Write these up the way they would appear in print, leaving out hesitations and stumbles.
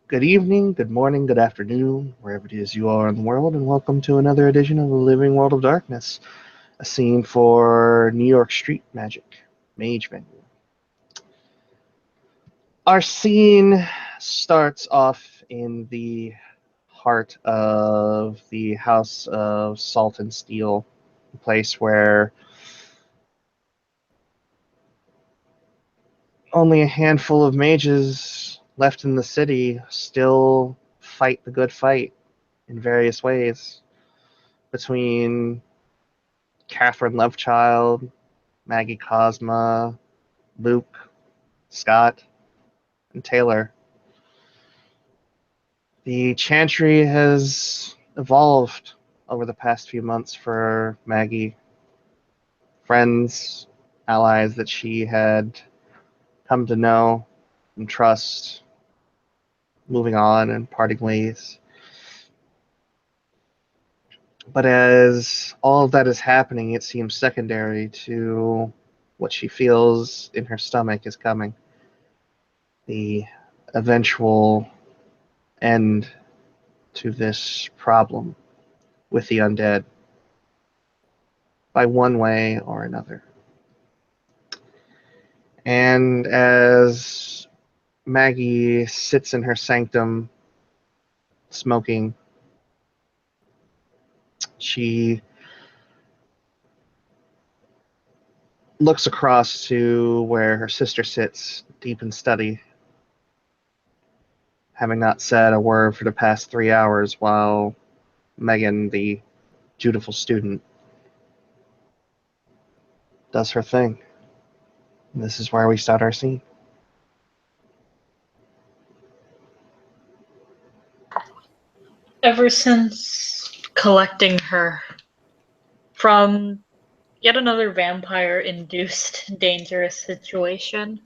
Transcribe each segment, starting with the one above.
Good evening, good morning, good afternoon, wherever it is you are in the world, and welcome to another edition of the Living World of Darkness, a scene for New York Street Magic, Mage Menu. Our scene starts off in the heart of the House of Salt and Steel, a place where only a handful of mages left in the city still fight the good fight in various ways between Catherine Lovechild, Maggie Cosma, Luke, Scott, and Taylor. The Chantry has evolved over the past few months for Maggie. Friends, allies that she had come to know and trust, moving on and parting ways. But as all of that is happening, it seems secondary to what she feels in her stomach is coming. The eventual end to this problem with the undead by one way or another. And as Maggie sits in her sanctum smoking, she looks across to where her sister sits, deep in study, having not said a word for the past 3 hours, while Megan, the dutiful student, does her thing. And this is where we start our scene. Ever since collecting her from yet another vampire induced dangerous situation,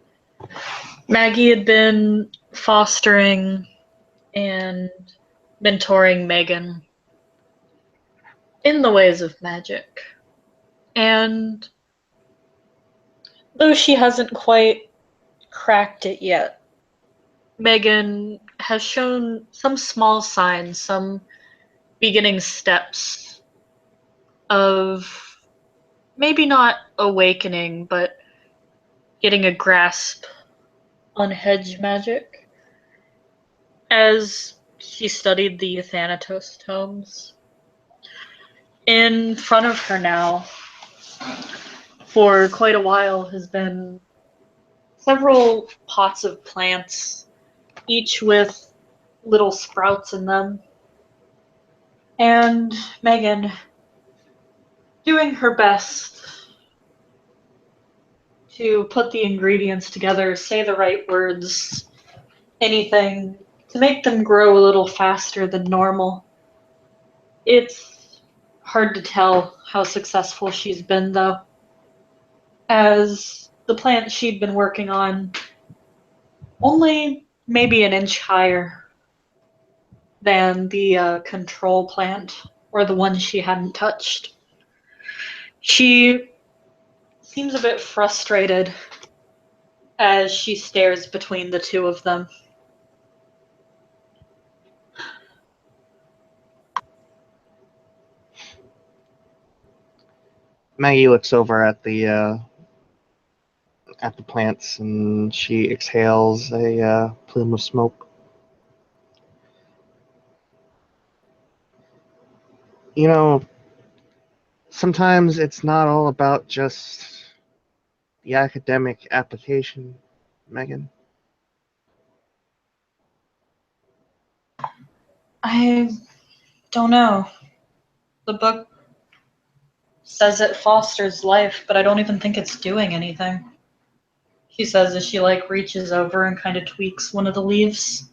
Maggie had been fostering and mentoring Megan in the ways of magic. And though she hasn't quite cracked it yet, Megan has shown some small signs, some beginning steps of maybe not awakening, but getting a grasp on hedge magic. As she studied the Thanatos tomes, in front of her now, for quite a while, has been several pots of plants, each with little sprouts in them. And Megan, doing her best to put the ingredients together, say the right words, anything to make them grow a little faster than normal. It's hard to tell how successful she's been, though, as the plant she'd been working on only maybe an inch higher than the control plant or the one she hadn't touched. She seems a bit frustrated as she stares between the two of them. Maggie looks over at the plants and she exhales a plume of smoke. You know, sometimes it's not all about just the academic application, Megan. I don't know. The book says it fosters life, but I don't even think it's doing anything. She says as she reaches over and kind of tweaks one of the leaves.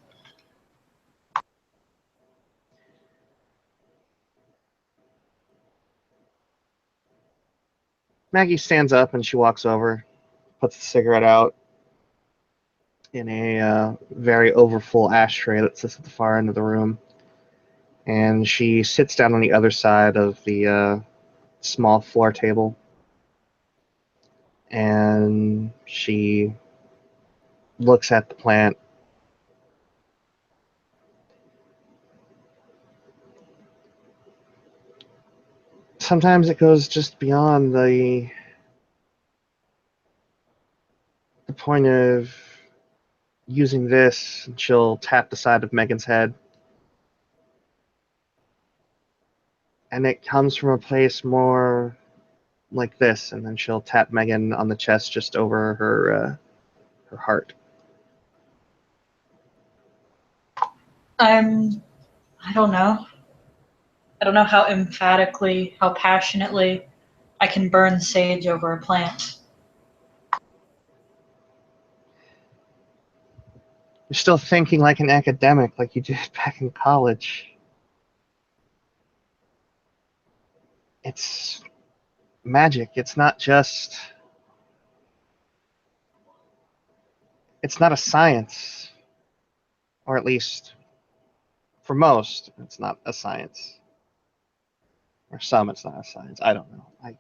Maggie stands up and she walks over, puts the cigarette out in a very overfull ashtray that sits at the far end of the room, and she sits down on the other side of the small floor table, and she looks at the plant sometimes it goes just beyond the point of using this, and she'll tap the side of Megan's head. And it comes from a place more like this, and then she'll tap Megan on the chest just over her heart. I don't know. I don't know how emphatically, how passionately I can burn sage over a plant. You're still thinking like an academic, like you did back in college. It's magic. It's not a science. Or at least, for most, it's not a science. Or some, it's not a science. I don't know. I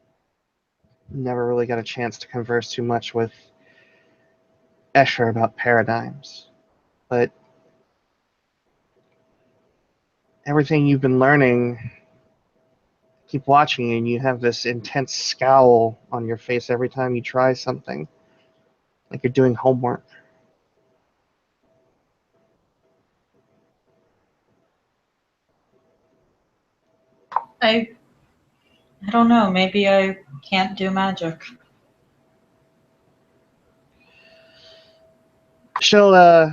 never really got a chance to converse too much with Escher about paradigms. But everything you've been learning, keep watching, and you have this intense scowl on your face every time you try something, like you're doing homework. I don't know. Maybe I can't do magic. She'll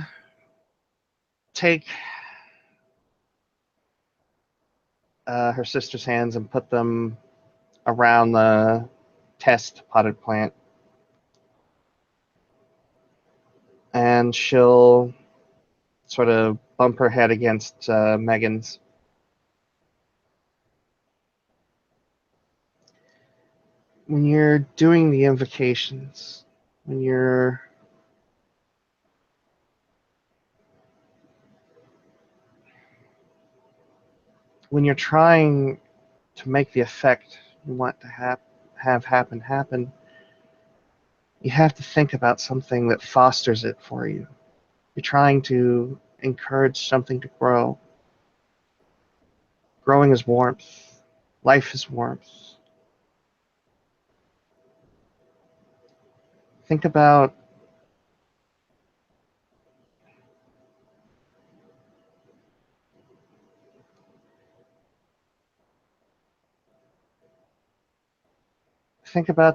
take her sister's hands and put them around the test potted plant. And she'll sort of bump her head against Megan's. When you're doing the invocations, when you're trying to make the effect you want to have happen, you have to think about something that fosters it for you. You're trying to encourage something to grow. Growing is warmth. Life is warmth. Think about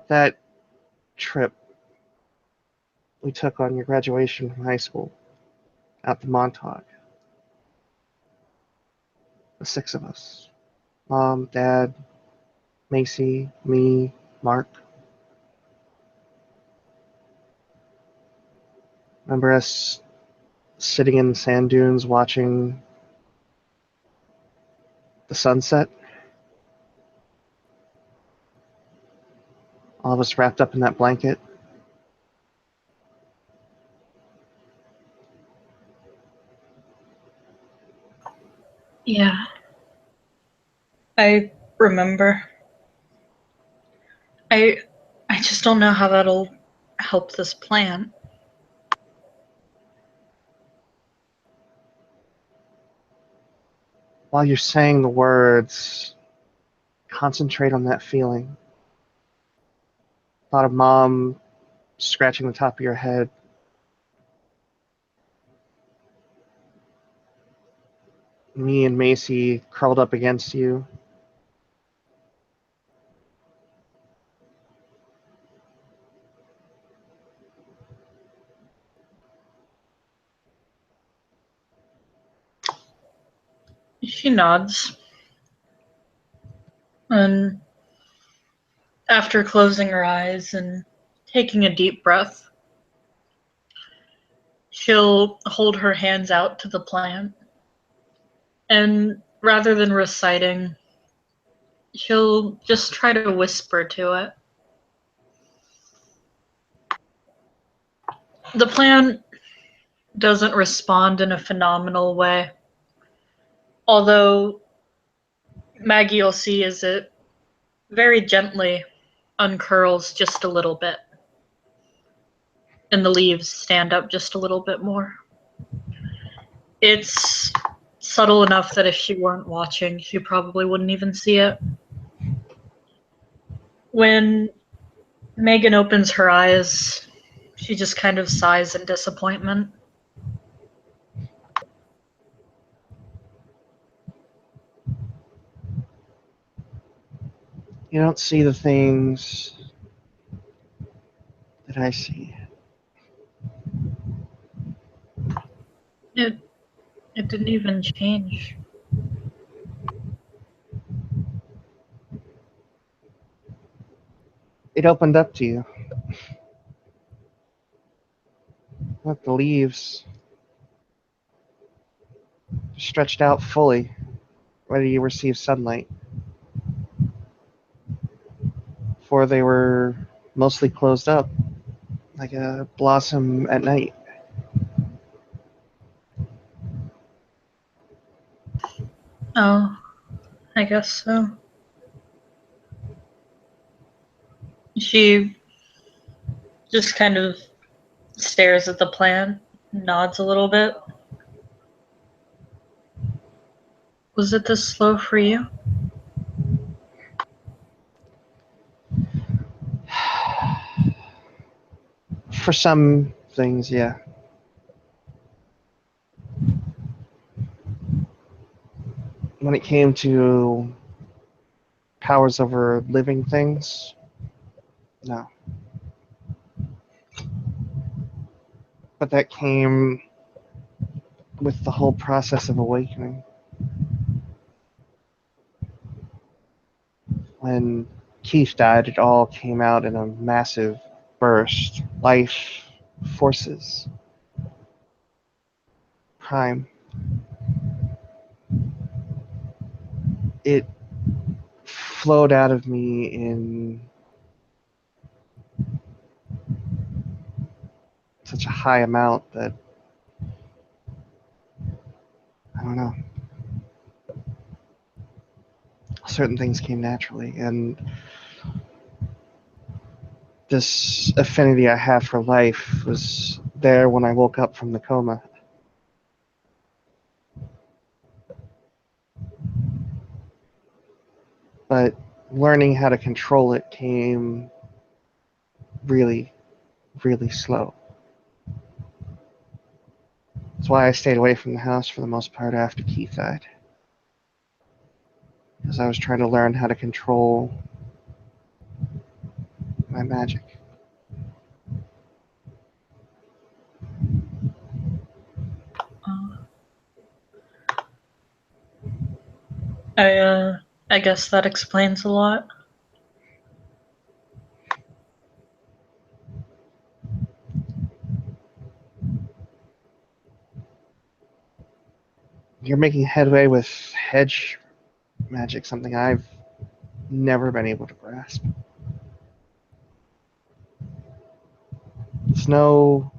that trip we took on your graduation from high school out to Montauk. The 6 of us. Mom, Dad, Macy, me, Mark. Remember us sitting in the sand dunes watching the sunset? All of us wrapped up in that blanket. Yeah. I remember. I just don't know how that'll help this plan. While you're saying the words, concentrate on that feeling. Thought of Mom scratching the top of your head. Me and Macy curled up against you. She nods. And after closing her eyes and taking a deep breath, she'll hold her hands out to the plant. And rather than reciting, she'll just try to whisper to it. The plant doesn't respond in a phenomenal way. Although Maggie will see as it very gently uncurls just a little bit. And the leaves stand up just a little bit more. It's subtle enough that if she weren't watching, she probably wouldn't even see it. When Megan opens her eyes, she just kind of sighs in disappointment. You don't see the things that I see. It didn't even change. It opened up to you. Like the leaves stretched out fully, ready to receive sunlight. For they were mostly closed up, like a blossom at night. Oh, I guess so. She just kind of stares at the plant, nods a little bit. Was it this slow for you? For some things, yeah. When it came to powers over living things, no. But that came with the whole process of awakening. When Keith died, it all came out in a massive burst. Life forces. Prime. It flowed out of me in such a high amount that I don't know. Certain things came naturally, and this affinity I have for life was there when I woke up from the coma. But learning how to control it came really, really slow. That's why I stayed away from the house for the most part after Keith died. Because I was trying to learn how to control my magic. I I guess that explains a lot. You're making headway with hedge magic, something I've never been able to grasp. It's no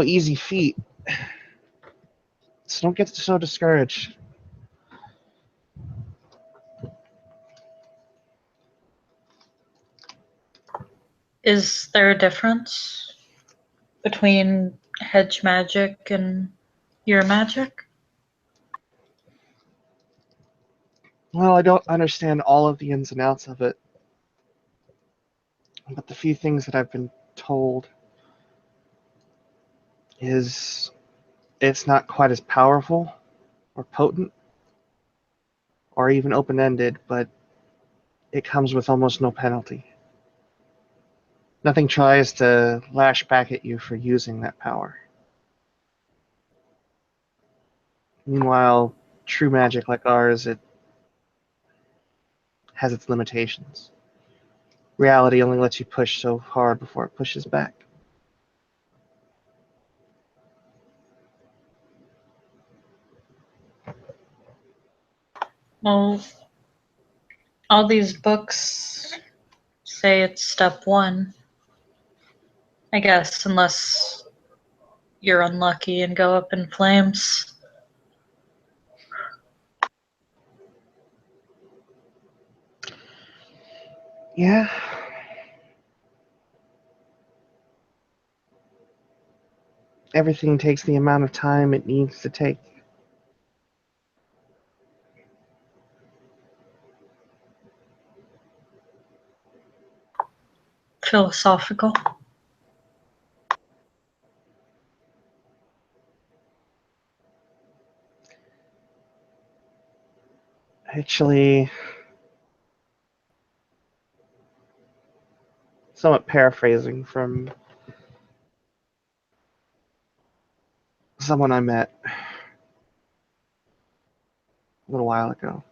easy feat. So don't get so discouraged. Is there a difference between hedge magic and your magic? Well, I don't understand all of the ins and outs of it, but the few things that I've been told is it's not quite as powerful or potent or even open-ended, but it comes with almost no penalty. Nothing tries to lash back at you for using that power. Meanwhile, true magic like ours, it has its limitations. Reality only lets you push so hard before it pushes back. Well, all these books say it's step one. I guess, unless you're unlucky and go up in flames. Yeah. Everything takes the amount of time it needs to take. philosophical. Actually, somewhat paraphrasing from someone I met a little while ago.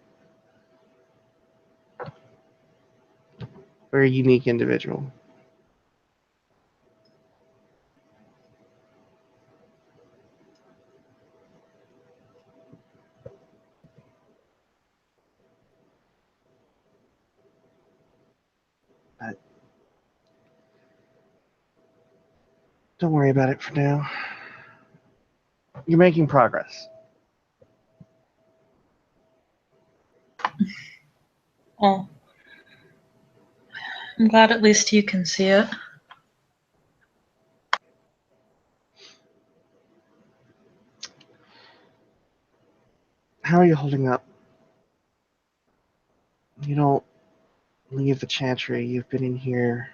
Very unique individual. But don't worry about it for now. You're making progress. Well, I'm glad at least you can see it. How are you holding up? You don't leave the chantry. You've been in here.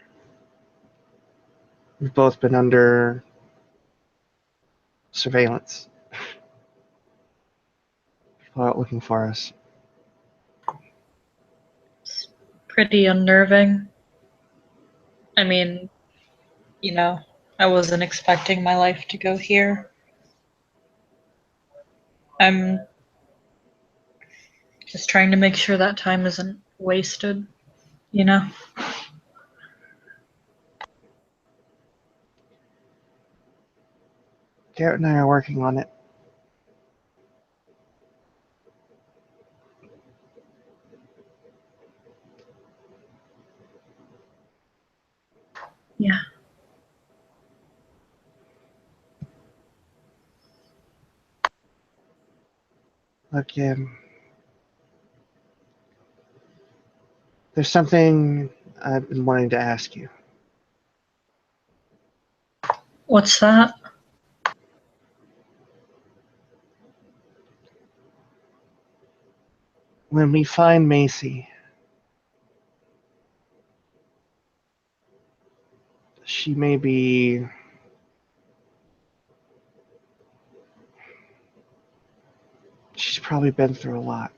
We've both been under surveillance. People out looking for us. It's pretty unnerving. I mean, you know, I wasn't expecting my life to go here. I'm just trying to make sure that time isn't wasted, you know? Garrett and I are working on it. Yeah. Look, there's something I've been wanting to ask you. What's that? When we find Macy, she may be she's probably been through a lot.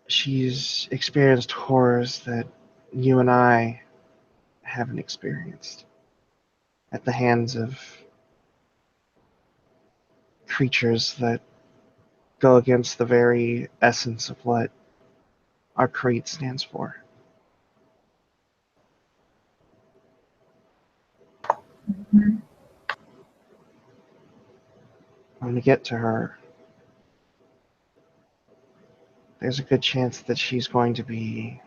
She's experienced horrors that you and I haven't experienced at the hands of creatures that go against the very essence of what our creed stands for. Mm-hmm. When we get to her, there's a good chance that she's going to be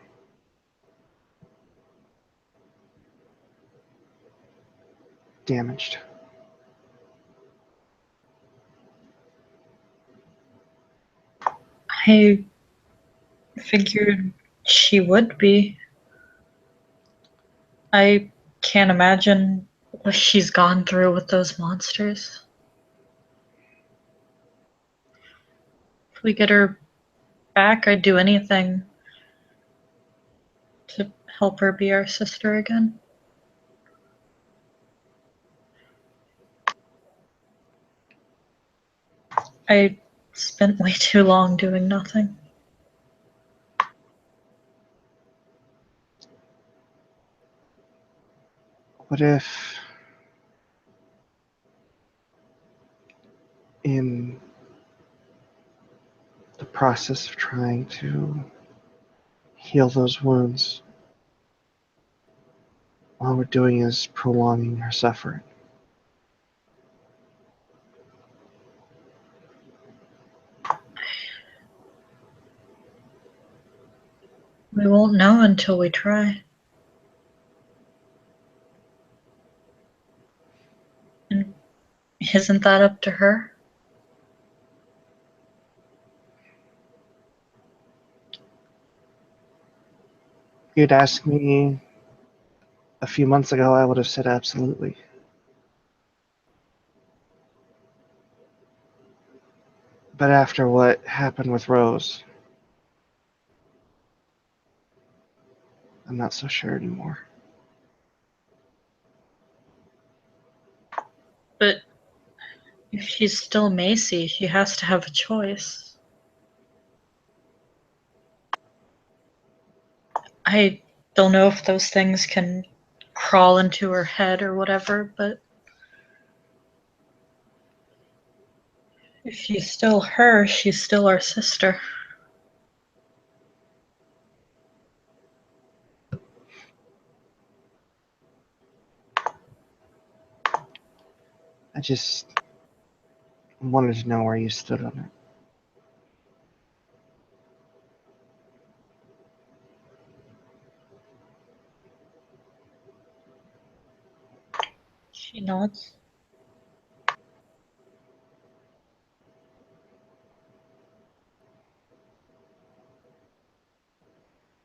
damaged. I figured she would be. I can't imagine what she's gone through with those monsters. If we get her back, I'd do anything to help her be our sister again. I spent way too long doing nothing. What if, in the process of trying to heal those wounds, all we're doing is prolonging her suffering? We won't know until we try. And isn't that up to her? If you'd asked me a few months ago, I would have said absolutely. But after what happened with Rose, I'm not so sure anymore. But if she's still Macy, she has to have a choice. I don't know if those things can crawl into her head or whatever, but if she's still her, she's still our sister. I just wanted to know where you stood on it. She nods.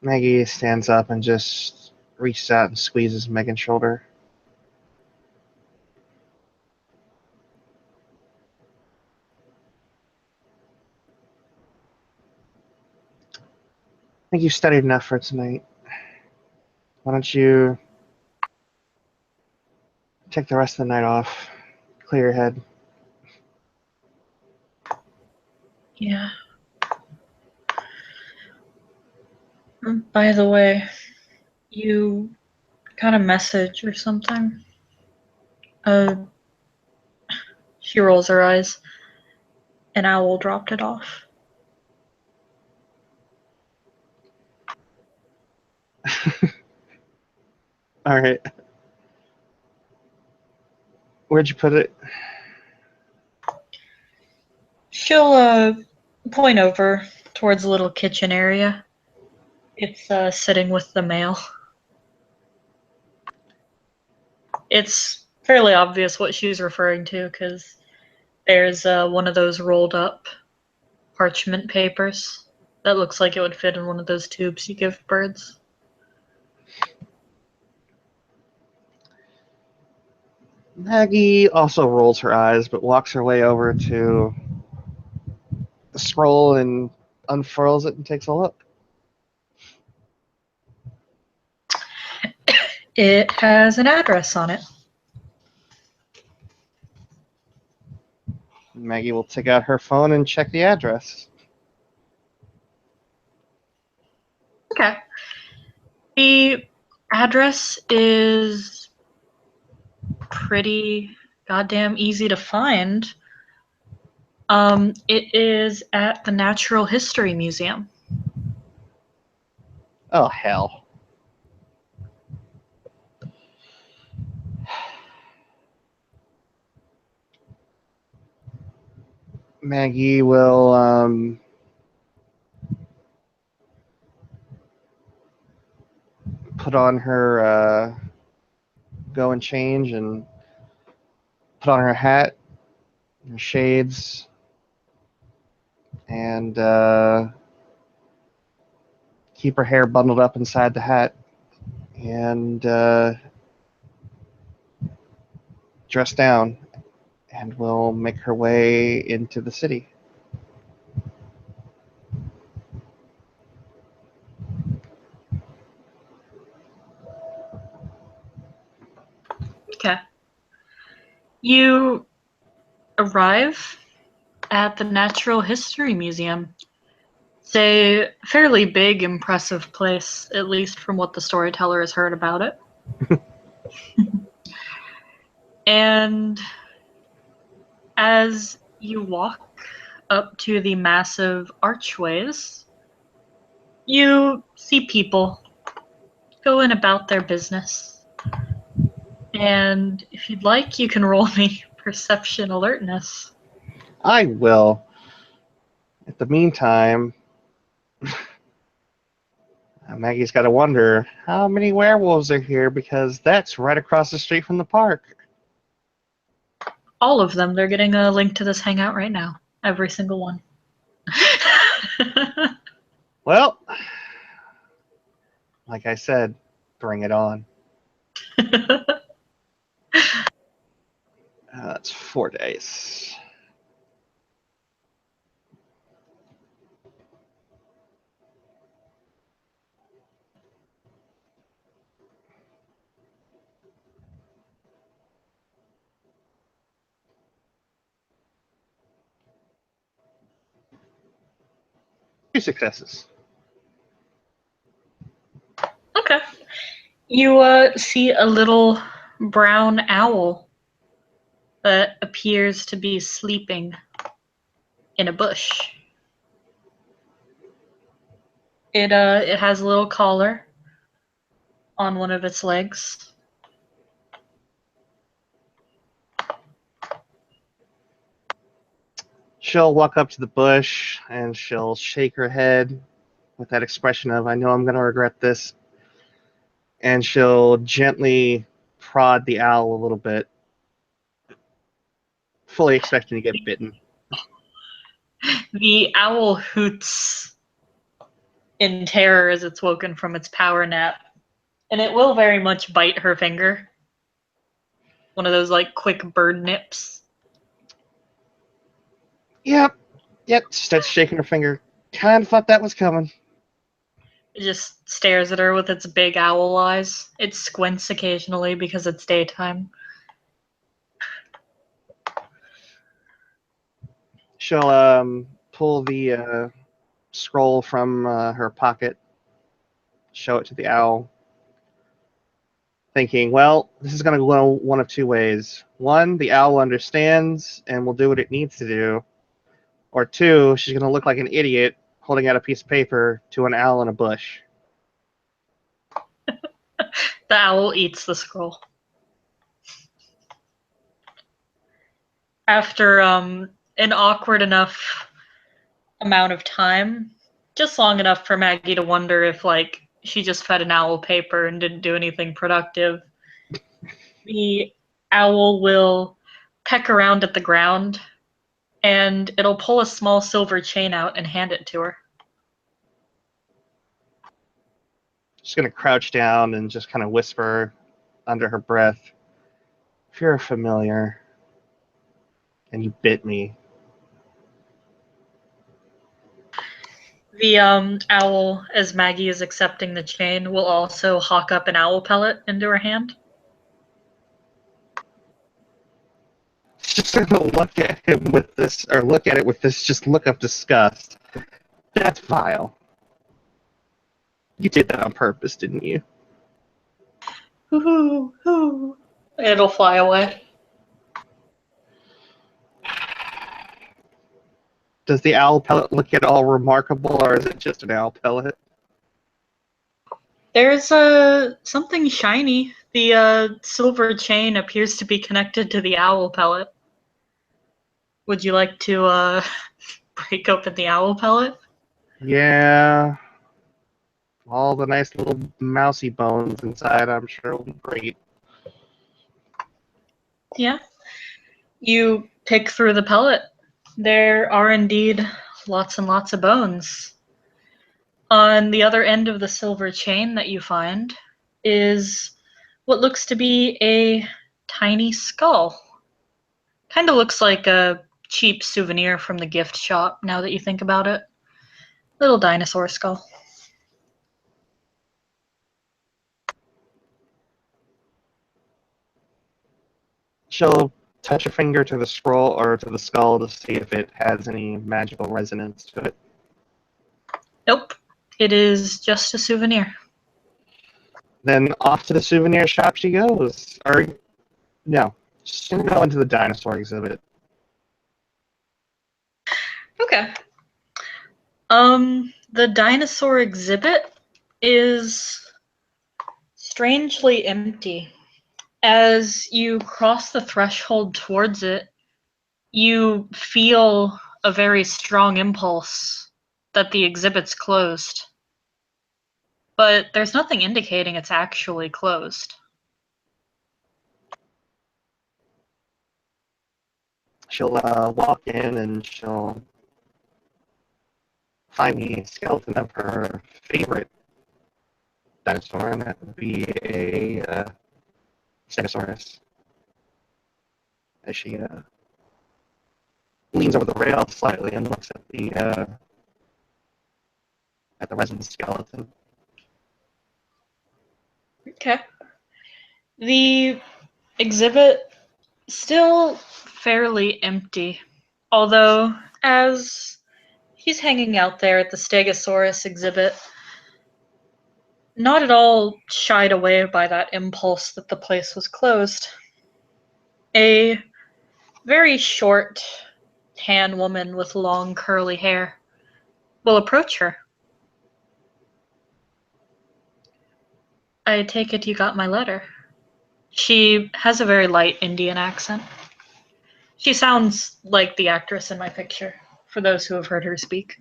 Maggie stands up and just reaches out and squeezes Megan's shoulder. I think you've studied enough for tonight. Why don't you take the rest of the night off, clear your head. Yeah. By the way, you got a message or something? She rolls her eyes. An owl dropped it off. All right. Where'd you put it? She'll point over towards the little kitchen area. It's sitting with the mail. It's fairly obvious what she's referring to because there's one of those rolled up parchment papers that looks like it would fit in one of those tubes you give birds. Maggie also rolls her eyes, but walks her way over to the scroll and unfurls it and takes a look. It has an address on it. Maggie will take out her phone and check the address. Okay. The address is pretty goddamn easy to find. It is at the Natural History Museum. Oh, hell. Maggie will put on her go and change and put on her hat, her shades, and keep her hair bundled up inside the hat, and dress down, and will make her way into the city. Okay. You arrive at the Natural History Museum. It's a fairly big, impressive place, at least from what the storyteller has heard about it. And as you walk up to the massive archways, you see people going about their business. And if you'd like, you can roll me perception alertness. I will. At the meantime, Maggie's got to wonder how many werewolves are here because that's right across the street from the park. All of them. They're getting a link to this hangout right now. Every single one. Well, like I said, bring it on. That's 4 days. 2 successes. Okay. You see a little brown owl that appears to be sleeping in a bush. It has a little collar on one of its legs. She'll walk up to the bush and she'll shake her head with that expression of, I know I'm going to regret this. And she'll gently prod the owl a little bit, fully expecting to get bitten. The owl hoots in terror as it's woken from its power nap, and it will very much bite her finger. One of those like quick bird nips. Yep. She starts shaking her finger. Kind of thought that was coming. It just stares at her with its big owl eyes. It squints occasionally because it's daytime. She'll pull the scroll from her pocket, show it to the owl, thinking, well, this is going to go one of 2 ways. 1, the owl understands and will do what it needs to do. Or 2, she's going to look like an idiot holding out a piece of paper to an owl in a bush. The owl eats the scroll. After an awkward enough amount of time, just long enough for Maggie to wonder if like she just fed an owl paper and didn't do anything productive, the owl will peck around at the ground and it'll pull a small silver chain out and hand it to her. She's going to crouch down and just kind of whisper under her breath, if you're a familiar and you bit me. The owl, as Maggie is accepting the chain, will also hawk up an owl pellet into her hand. She's just going to look at him with this, or look at it with this just look of disgust. That's vile. You did that on purpose, didn't you? Hoo hoo. It'll fly away. Does the owl pellet look at all remarkable, or is it just an owl pellet? There's something shiny. The silver chain appears to be connected to the owl pellet. Would you like to break open the owl pellet? Yeah. All the nice little mousy bones inside, I'm sure will be great. Yeah. You pick through the pellet. There are indeed lots and lots of bones. On the other end of the silver chain that you find is what looks to be a tiny skull. Kind of looks like a cheap souvenir from the gift shop, now that you think about it. Little dinosaur skull. She'll touch a finger to the scroll or to the skull to see if it has any magical resonance to it. Nope. It is just a souvenir. Then off to the souvenir shop she goes. Or, no, she's going to go into the dinosaur exhibit. Okay. The dinosaur exhibit is strangely empty. As you cross the threshold towards it, you feel a very strong impulse that the exhibit's closed. But there's nothing indicating it's actually closed. She'll walk in and she'll find the skeleton of her favorite dinosaur, and that would be a Stegosaurus. As she leans over the rail slightly and looks at the resin skeleton. Okay. The exhibit still fairly empty, although as She's hanging out there at the Stegosaurus exhibit, not at all shied away by that impulse that the place was closed. A very short, tan woman with long curly hair will approach her. I take it you got my letter. She has a very light Indian accent. She sounds like the actress in my picture, for those who have heard her speak.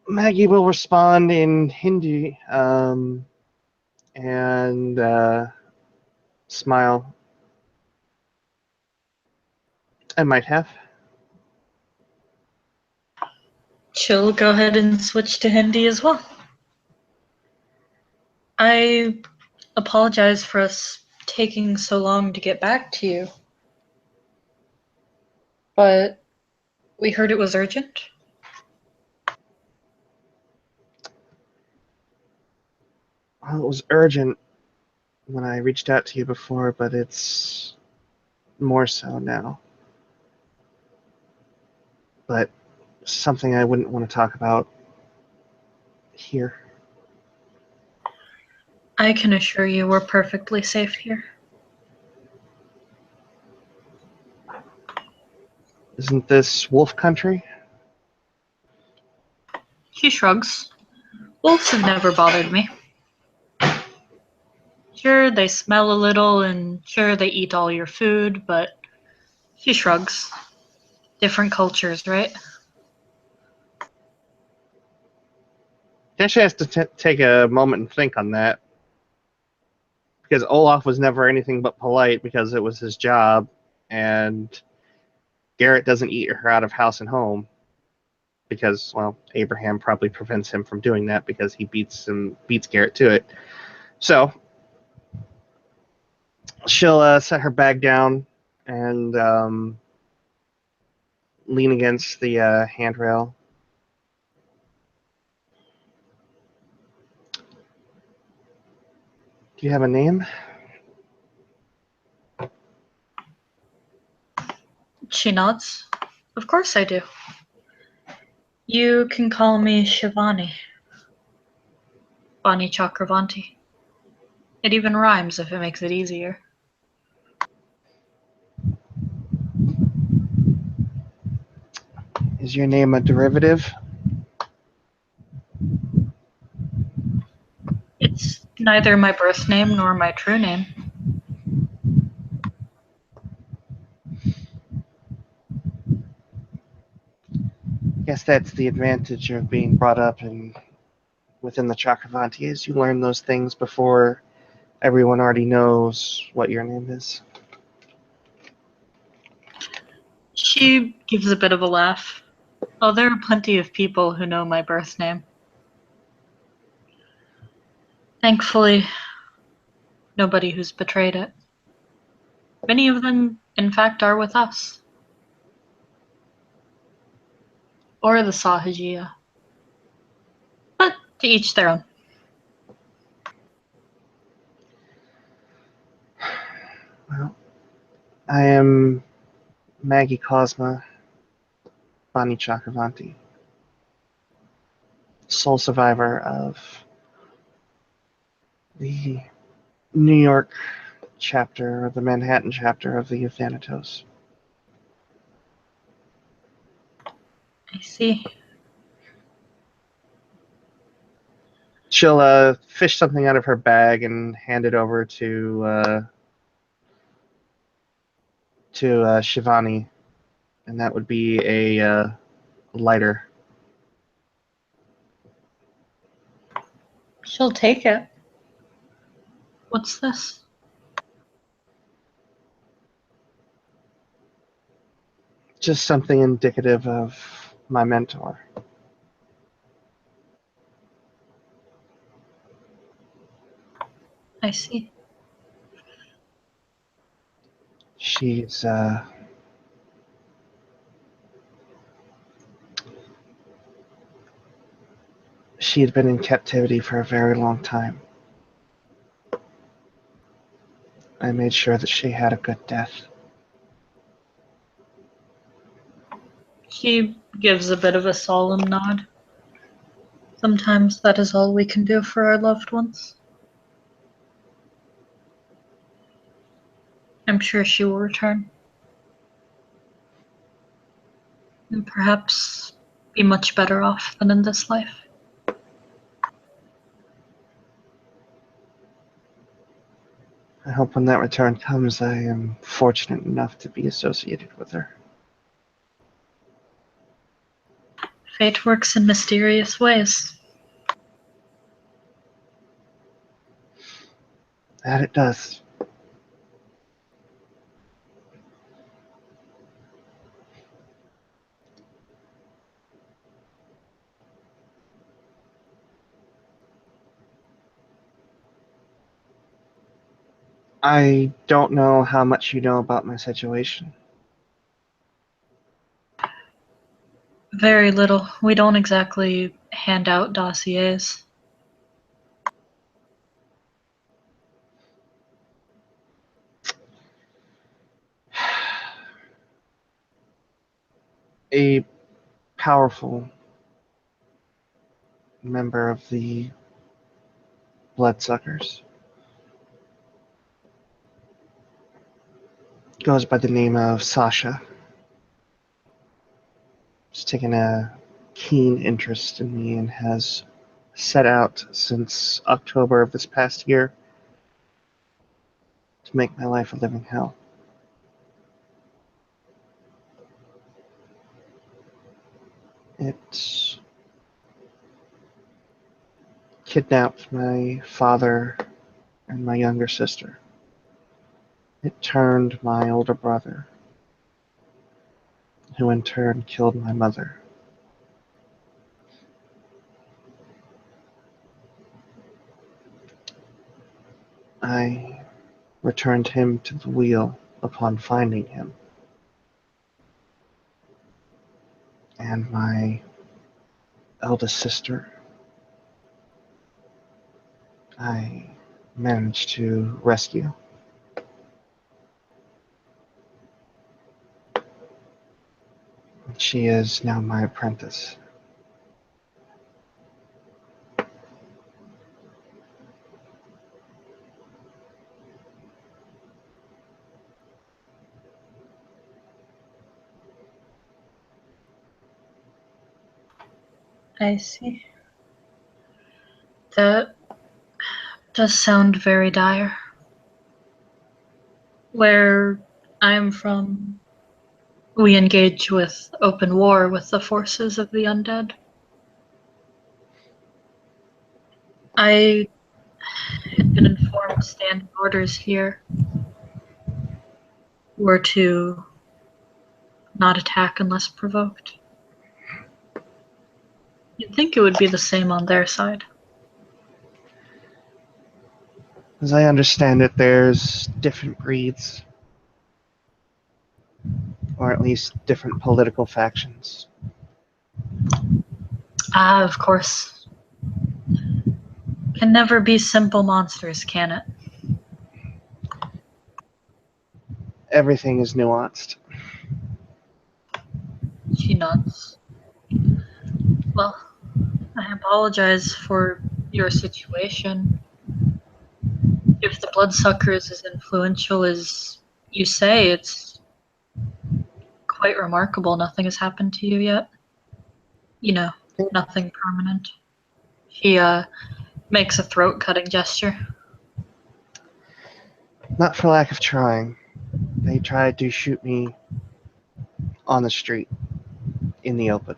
Maggie will respond in Hindi and smile. I might have. She'll go ahead and switch to Hindi as well. I apologize for us taking so long to get back to you, but we heard it was urgent. Well, it was urgent when I reached out to you before, but it's more so now. But something I wouldn't want to talk about here. I can assure you we're perfectly safe here. Isn't this wolf country? She shrugs. Wolves have never bothered me. Sure, they smell a little, and sure, they eat all your food, but she shrugs. Different cultures, right? He actually has to take a moment and think on that. Because Olaf was never anything but polite because it was his job, and Garrett doesn't eat her out of house and home because, well, Abraham probably prevents him from doing that because he beats Garrett to it. So she'll set her bag down and lean against the handrail. Do you have a name? She nods. Of course I do. You can call me Shivani. Vani Chakravanti. It even rhymes if it makes it easier. Is your name a derivative? It's neither my birth name nor my true name. Guess that's the advantage of being brought up within the Chakravanti is you learn those things before everyone already knows what your name is. She gives a bit of a laugh. Oh, there are plenty of people who know my birth name. Thankfully, nobody who's betrayed it. Many of them, in fact, are with us. Or the Sahajiya. But to each their own. Well, I am Maggie Cosma, Vani Chakravanti, sole survivor of the New York chapter, or the Manhattan chapter of the Euthanatos. I see. She'll fish something out of her bag and hand it over to Shivani, and that would be a lighter. She'll take it. What's this? Just something indicative of my mentor. I see. She's she had been in captivity for a very long time. I made sure that she had a good death. She gives a bit of a solemn nod. Sometimes that is all we can do for our loved ones. I'm sure she will return. And perhaps be much better off than in this life. I hope when that return comes, I am fortunate enough to be associated with her. Fate works in mysterious ways. That it does. I don't know how much you know about my situation. Very little. We don't exactly hand out dossiers. A powerful member of the Bloodsuckers goes by the name of Sasha. Has taken a keen interest in me and has set out since October of this past year to make my life a living hell. It kidnapped my father and my younger sister. It turned my older brother, who in turn killed my mother. I returned him to the wheel upon finding him. And my eldest sister, I managed to rescue. She is now my apprentice. I see. That does sound very dire. Where I'm from, we engage with open war with the forces of the undead. I had been informed standing orders here were to not attack unless provoked. You'd think it would be the same on their side. As I understand it, there's different breeds, or at least different political factions. Ah, of course. Can never be simple monsters, can it? Everything is nuanced. She nods. Well, I apologize for your situation. If the Bloodsucker is as influential as you say, it's quite remarkable nothing has happened to you yet. You know, nothing permanent. He makes a throat-cutting gesture. Not for lack of trying. They tried to shoot me on the street, in the open.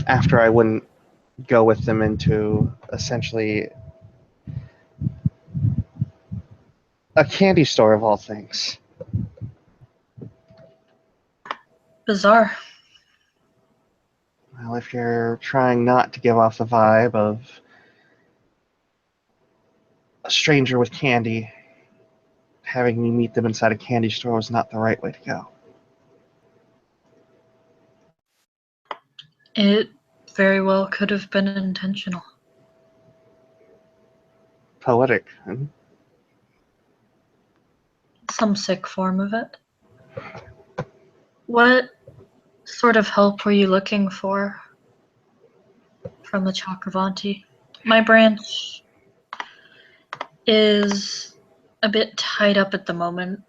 After I wouldn't go with them into essentially a candy store of all things. Bizarre. Well, if you're trying not to give off the vibe of a stranger with candy, having me meet them inside a candy store was not the right way to go. It very well could have been intentional. Poetic. It's some sick form of it. What sort of help were you looking for from the Chakravanti? My branch is a bit tied up at the moment,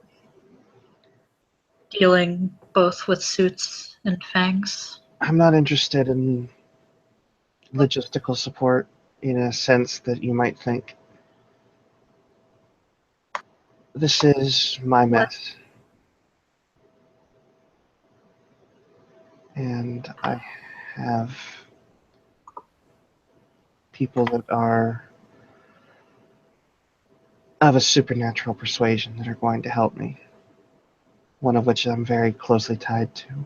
dealing both with suits and fangs. I'm not interested in logistical support in a sense that you might think. This is my mess. And I have people that are of a supernatural persuasion that are going to help me. One of which I'm very closely tied to.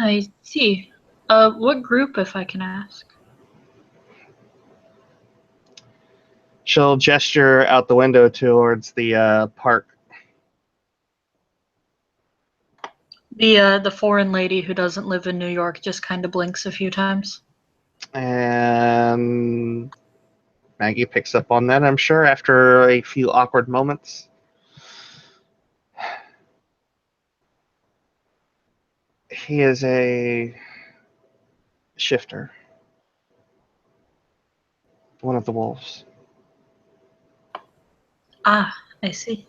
I see. What group, if I can ask? She'll gesture out the window towards the park. The foreign lady who doesn't live in New York just kind of blinks a few times. And Maggie picks up on that, I'm sure, after a few awkward moments. He is a shifter. One of the wolves. Ah, I see.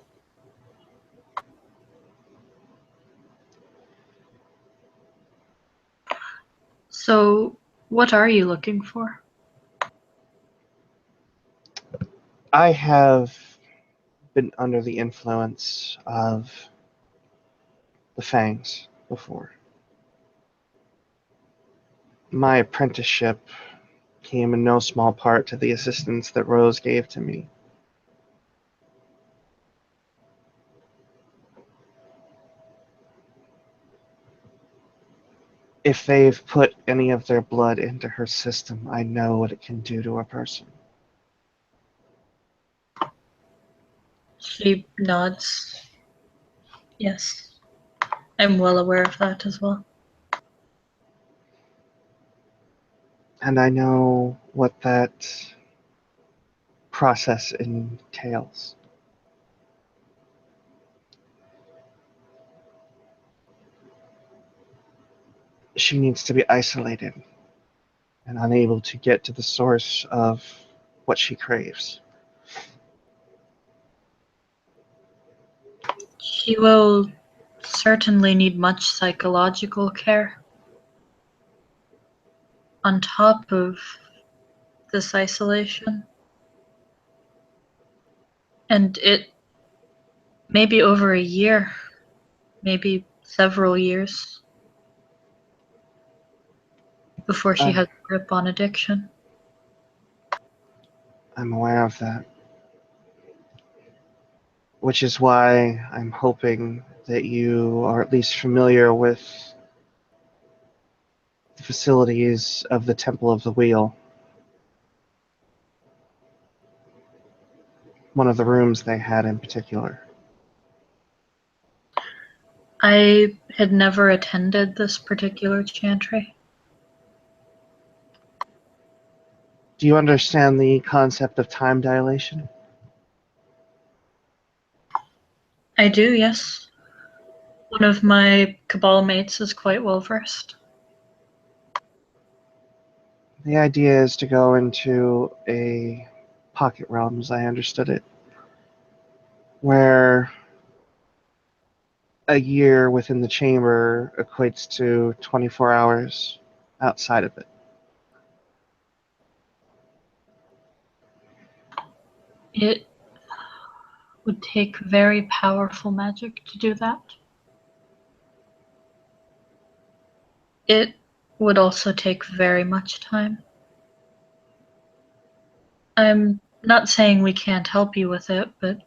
So, what are you looking for? I have been under the influence of the Fangs before. My apprenticeship came in no small part to the assistance that Rose gave to me. If they've put any of their blood into her system, I know what it can do to a person. She nods. Yes, I'm well aware of that as well. And I know what that process entails. She needs to be isolated and unable to get to the source of what she craves. She will certainly need much psychological care. On top of this isolation. And it may be over a year, maybe several years before she has a grip on addiction. I'm aware of that. Which is why I'm hoping that you are at least familiar with the facilities of the Temple of the Wheel. One of the rooms they had in particular. I had never attended this particular chantry. Do you understand the concept of time dilation? I do, yes. One of my Cabal mates is quite well versed. The idea is to go into a pocket realm, as I understood it, where a year within the chamber equates to 24 hours outside of it. It would take very powerful magic to do that. It would also take very much time. I'm not saying we can't help you with it, but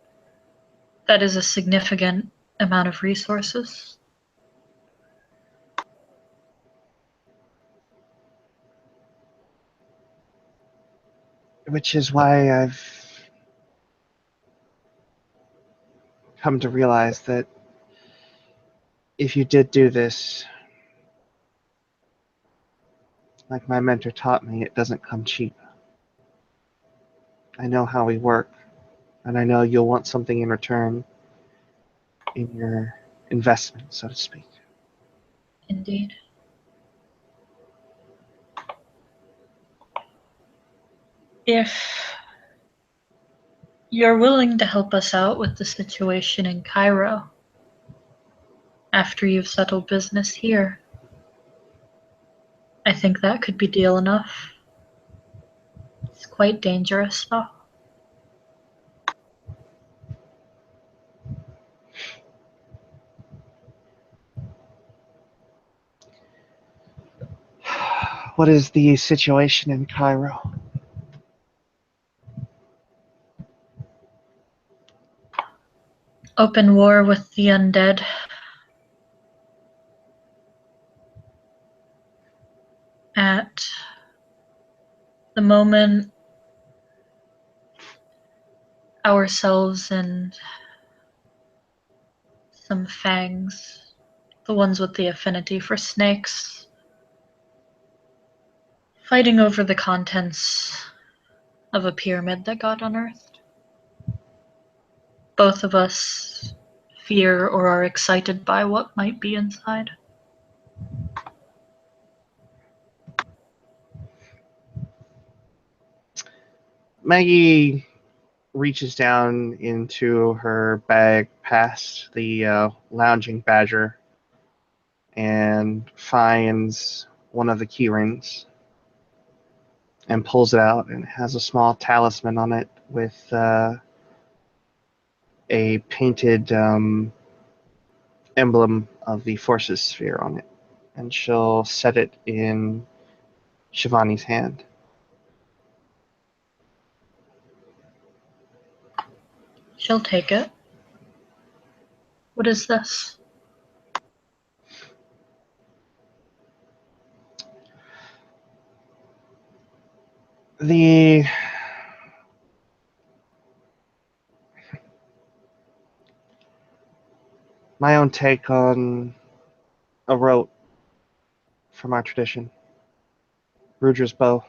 that is a significant amount of resources. Which is why I've come to realize that if you did do this, like my mentor taught me, it doesn't come cheap. I know how we work. And I know you'll want something in return in your investment, so to speak. Indeed. If you're willing to help us out with the situation in Cairo after you've settled business here, I think that could be deal enough. It's quite dangerous, though. What is the situation in Cairo? Open war with the undead. At the moment, ourselves and some fangs, the ones with the affinity for snakes, fighting over the contents of a pyramid that got unearthed. Both of us fear or are excited by what might be inside. Maggie reaches down into her bag past the lounging badger and finds one of the key rings and pulls it out, and it has a small talisman on it with a painted emblem of the Forces sphere on it. And she'll set it in Shivani's hand. She'll take it. What is this? The my own take on a rote from our tradition. Rudra's bow.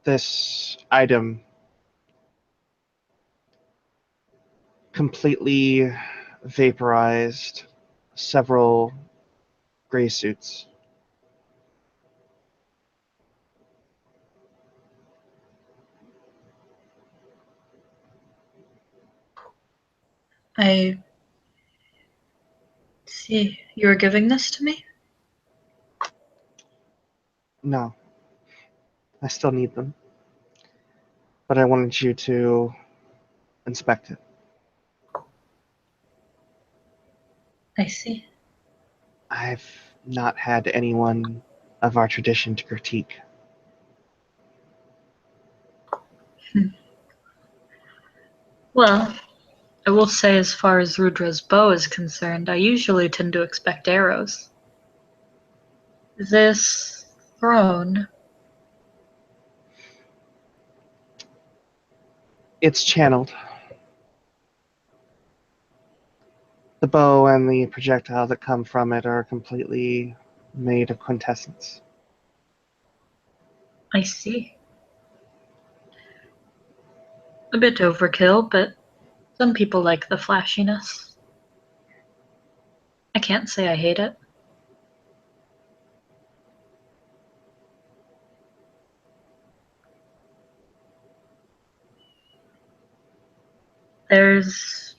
This item completely vaporized several gray suits. I see. You're giving this to me? No, I still need them. But I wanted you to inspect it. I see. I've not had anyone of our tradition to critique. Well, I will say, as far as Rudra's bow is concerned, I usually tend to expect arrows. This throne, It's channeled. The bow and the projectile that come from it are completely made of quintessence. I see. A bit overkill, but some people like the flashiness. I can't say I hate it. There's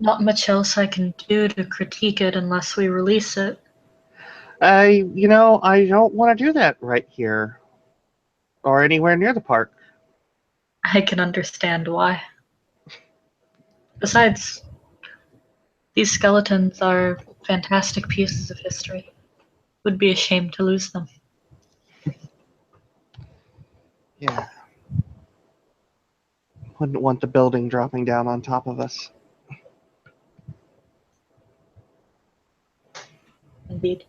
not much else I can do to critique it unless we release it. I don't want to do that right here or anywhere near the park. I can understand why. Besides, these skeletons are fantastic pieces of history. Would be a shame to lose them. Yeah. Wouldn't want the building dropping down on top of us. Indeed.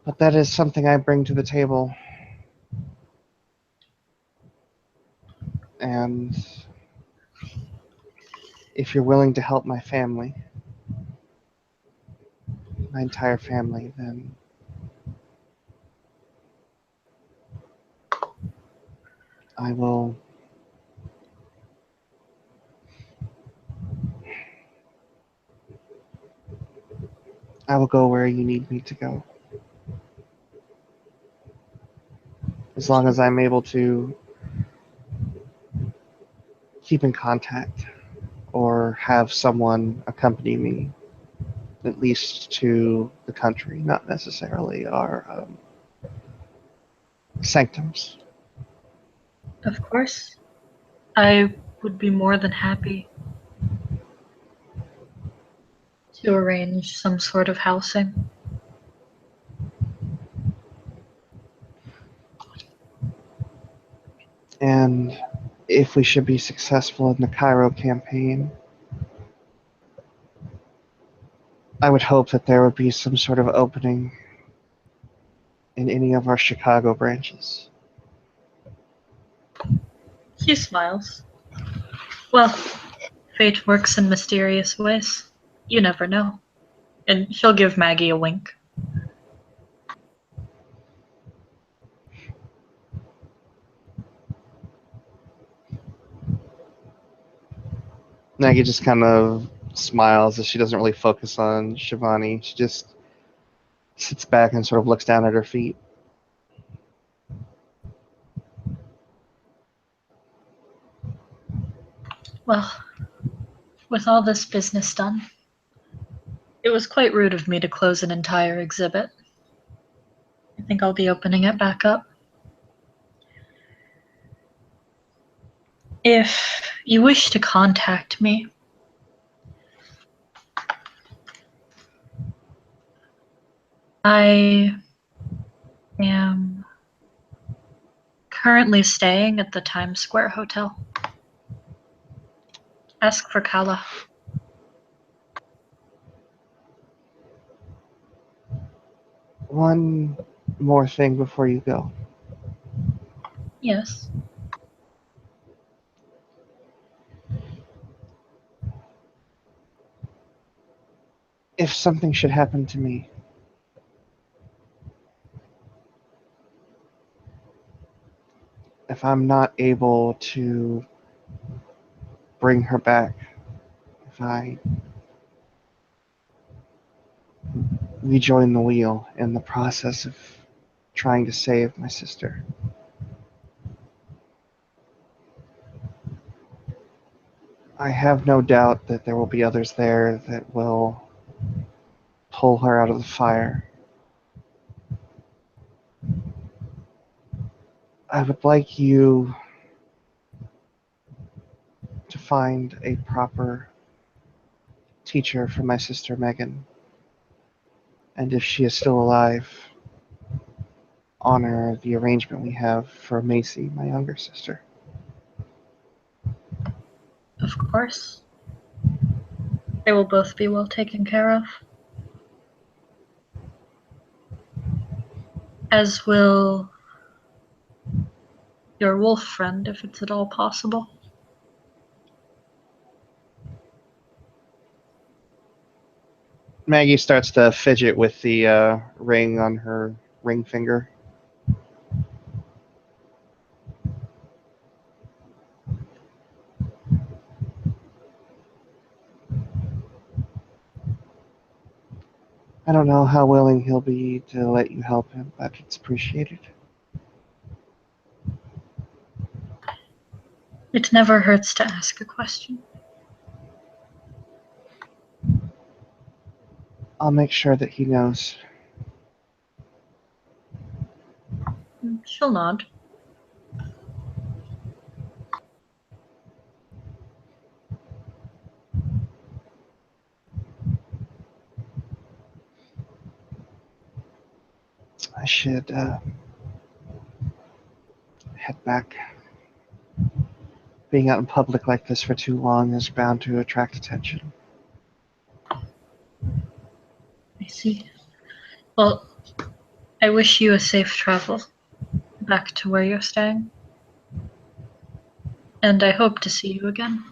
But that is something I bring to the table. And if you're willing to help my family, my entire family, then I will go where you need me to go. As long as I'm able to keep in contact or have someone accompany me, at least to the country, not necessarily our sanctums. Of course. I would be more than happy to arrange some sort of housing. And if we should be successful in the Cairo campaign, I would hope that there would be some sort of opening in any of our Chicago branches. She smiles. Well, fate works in mysterious ways. You never know. And she'll give Maggie a wink. Maggie just kind of smiles as she doesn't really focus on Shivani. She just sits back and sort of looks down at her feet. Well, with all this business done, it was quite rude of me to close an entire exhibit. I think I'll be opening it back up. If you wish to contact me, I am currently staying at the Times Square Hotel. Ask for Kala. One more thing before you go. Yes. If something should happen to me, if I'm not able to bring her back, if I rejoin the wheel in the process of trying to save my sister, I have no doubt that there will be others there that will pull her out of the fire. I would like you to find a proper teacher for my sister Megan, and if she is still alive, honor the arrangement we have for Macy, my younger sister. Of course. They will both be well taken care of. As will your wolf friend, if it's at all possible. Maggie starts to fidget with the ring on her ring finger. I don't know how willing he'll be to let you help him, but it's appreciated. It never hurts to ask a question. I'll make sure that he knows. She'll nod. I should head back. Being out in public like this for too long is bound to attract attention. I see. Well, I wish you a safe travel back to where you're staying. And I hope to see you again.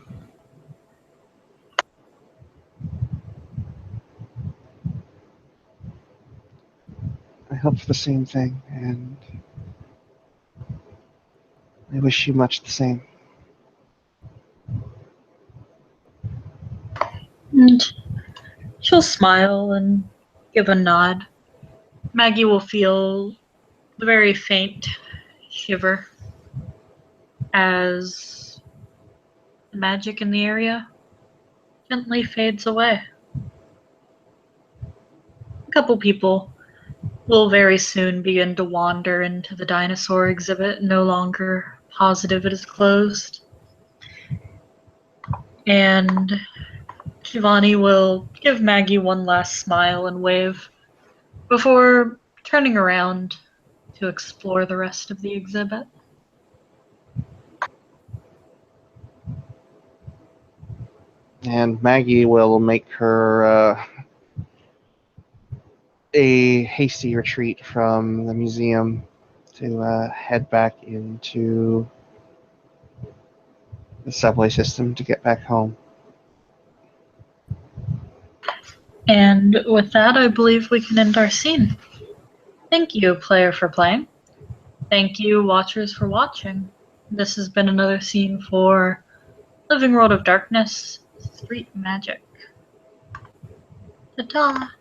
hope for the same thing, and I wish you much the same. And she'll smile and give a nod. Maggie will feel the very faint shiver as the magic in the area gently fades away. A couple people will very soon begin to wander into the dinosaur exhibit, no longer positive it is closed. And Giovanni will give Maggie one last smile and wave before turning around to explore the rest of the exhibit. And Maggie will make her a hasty retreat from the museum to head back into the subway system to get back home. And with that, I believe we can end our scene. Thank you, player, for playing. Thank you, watchers, for watching. This has been another scene for Living World of Darkness Street Magic. Ta-ta!